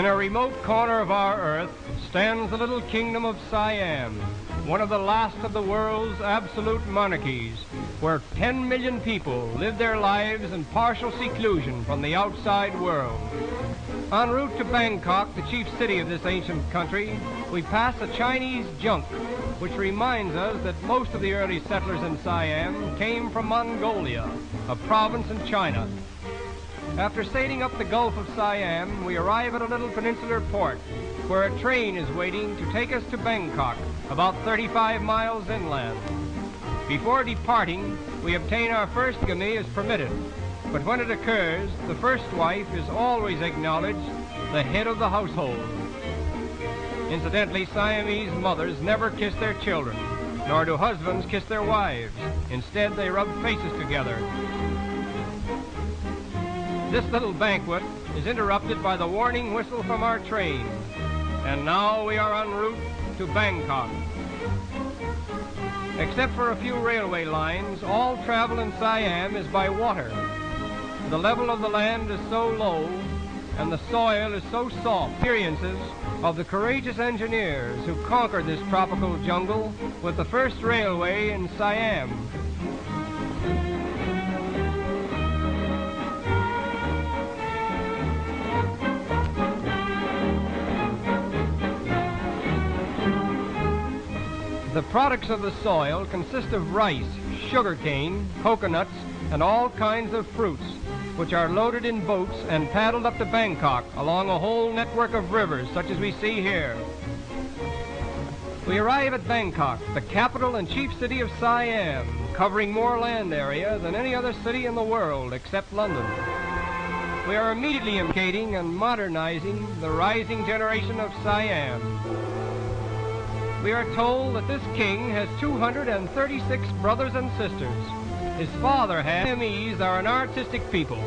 a remote corner of our earth stands the little kingdom of Siam, one of the last of the world's absolute monarchies, where 10 million people live their lives in partial seclusion from the outside world. En route to Bangkok, the chief city of this ancient country, we pass a Chinese junk, which reminds us that most of the early settlers in Siam came from Mongolia, a province in China. After sailing up the Gulf of Siam, we arrive at a little peninsular port where a train is waiting to take us to Bangkok, about 35 miles inland. Before departing, we obtain our first gami as permitted, but when it occurs, the first wife is always acknowledged the head of the household. Incidentally, Siamese mothers never kiss their children, nor do husbands kiss their wives. Instead, they rub faces together. This little banquet is interrupted by the warning whistle from our train. And now we are en route to Bangkok. Except for a few railway lines, all travel in Siam is by water. The level of the land is so low and the soil is so soft. Experiences of the courageous engineers who conquered this tropical jungle with the first railway in Siam. The products of the soil consist of rice, sugarcane, coconuts, and all kinds of fruits, which are loaded in boats and paddled up to Bangkok along a whole network of rivers such as we see here. We arrive at Bangkok, the capital and chief city of Siam, covering more land area than any other city in the world except London. We are immediately educating and modernizing the rising generation of Siam. We are told that this king has 236 brothers and sisters. His father had. Siamese are an artistic people.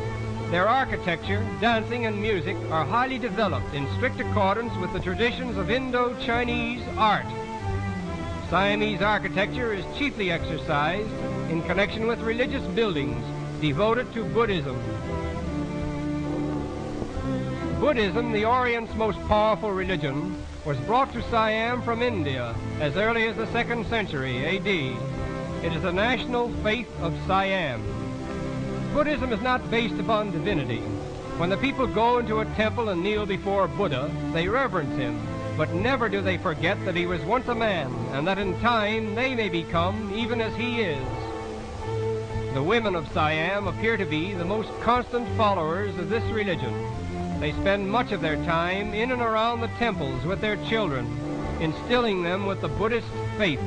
Their architecture, dancing, and music are highly developed in strict accordance with the traditions of Indo-Chinese art. Siamese architecture is chiefly exercised in connection with religious buildings devoted to Buddhism. Buddhism, the Orient's most powerful religion, was brought to Siam from India as early as the 2nd century A.D. It is the national faith of Siam. Buddhism is not based upon divinity. When the people go into a temple and kneel before Buddha, they reverence him, but never do they forget that he was once a man and that in time they may become even as he is. The women of Siam appear to be the most constant followers of this religion. They spend much of their time in and around the temples with their children, instilling them with the Buddhist faith.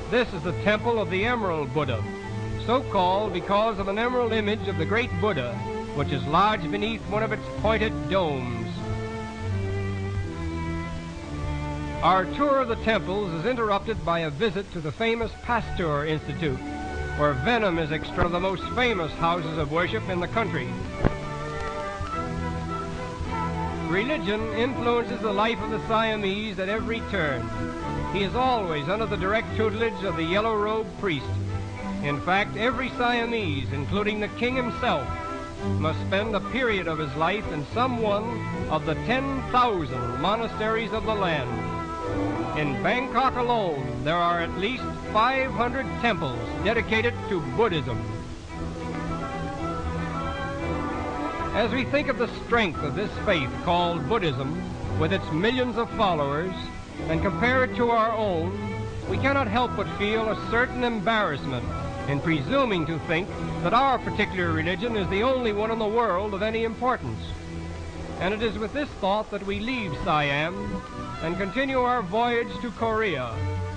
This is the temple of the Emerald Buddha, so called because of an emerald image of the great Buddha, which is lodged beneath one of its pointed domes. Our tour of the temples is interrupted by a visit to the famous Pasteur Institute, where venom is extracted from the most famous houses of worship in the country. Religion influences the life of the Siamese at every turn. He is always under the direct tutelage of the yellow-robed priest. In fact, every Siamese, including the king himself, must spend a period of his life in some one of the 10,000 monasteries of the land. In Bangkok alone, there are at least 500 temples dedicated to Buddhism. As we think of the strength of this faith called Buddhism, with its millions of followers, and compare it to our own, we cannot help but feel a certain embarrassment in presuming to think that our particular religion is the only one in the world of any importance. And it is with this thought that we leave Siam and continue our voyage to Korea,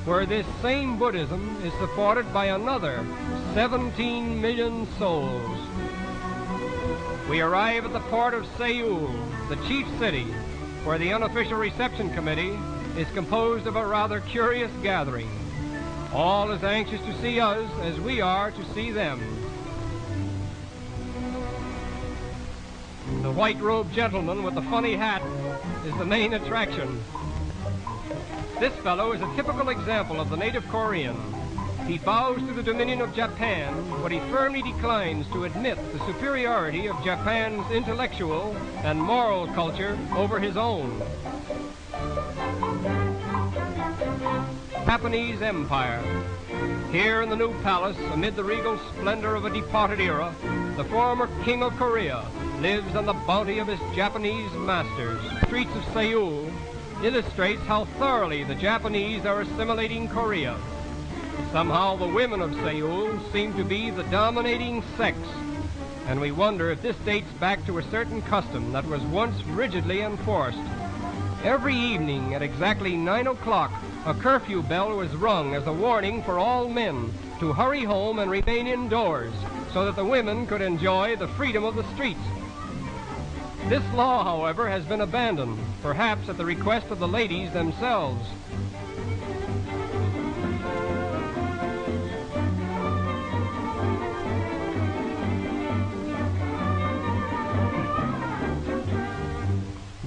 where this same Buddhism is supported by another 17 million souls. We arrive at the port of Seoul, the chief city, where the unofficial reception committee is composed of a rather curious gathering, all as anxious to see us as we are to see them. The white-robed gentleman with the funny hat is the main attraction. This fellow is a typical example of the native Korean. He bows to the dominion of Japan, but he firmly declines to admit the superiority of Japan's intellectual and moral culture over his own. Japanese Empire. Here in the new palace, amid the regal splendor of a departed era, the former king of Korea lives on the bounty of his Japanese masters. The streets of Seoul illustrates how thoroughly the Japanese are assimilating Korea. Somehow the women of Seoul seem to be the dominating sex, and we wonder if this dates back to a certain custom that was once rigidly enforced. Every evening at exactly 9 o'clock, a curfew bell was rung as a warning for all men to hurry home and remain indoors so that the women could enjoy the freedom of the streets. This law, however, has been abandoned, perhaps at the request of the ladies themselves.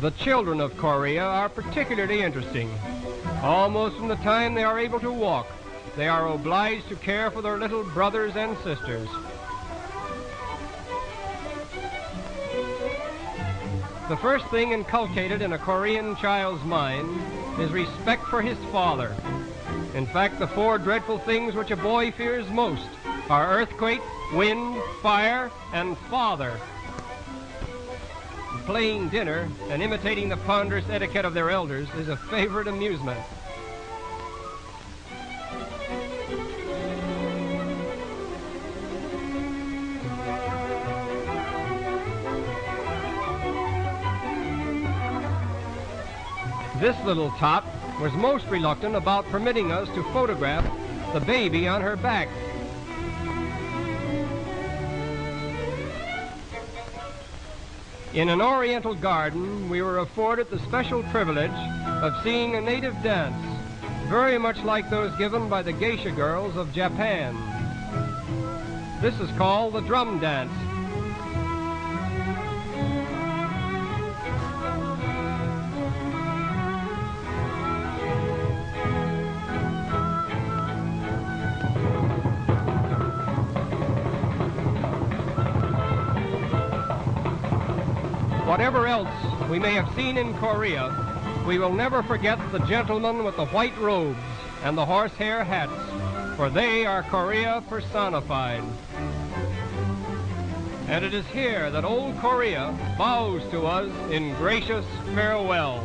The children of Korea are particularly interesting. Almost from the time they are able to walk, they are obliged to care for their little brothers and sisters. The first thing inculcated in a Korean child's mind is respect for his father. In fact, the 4 dreadful things which a boy fears most are earthquake, wind, fire, and father. Playing dinner and imitating the ponderous etiquette of their elders is a favorite amusement. This little tot was most reluctant about permitting us to photograph the baby on her back. In an oriental garden, we were afforded the special privilege of seeing a native dance, very much like those given by the geisha girls of Japan. This is called the drum dance. Whatever else we may have seen in Korea, we will never forget the gentlemen with the white robes and the horsehair hats, for they are Korea personified. And it is here that old Korea bows to us in gracious farewell.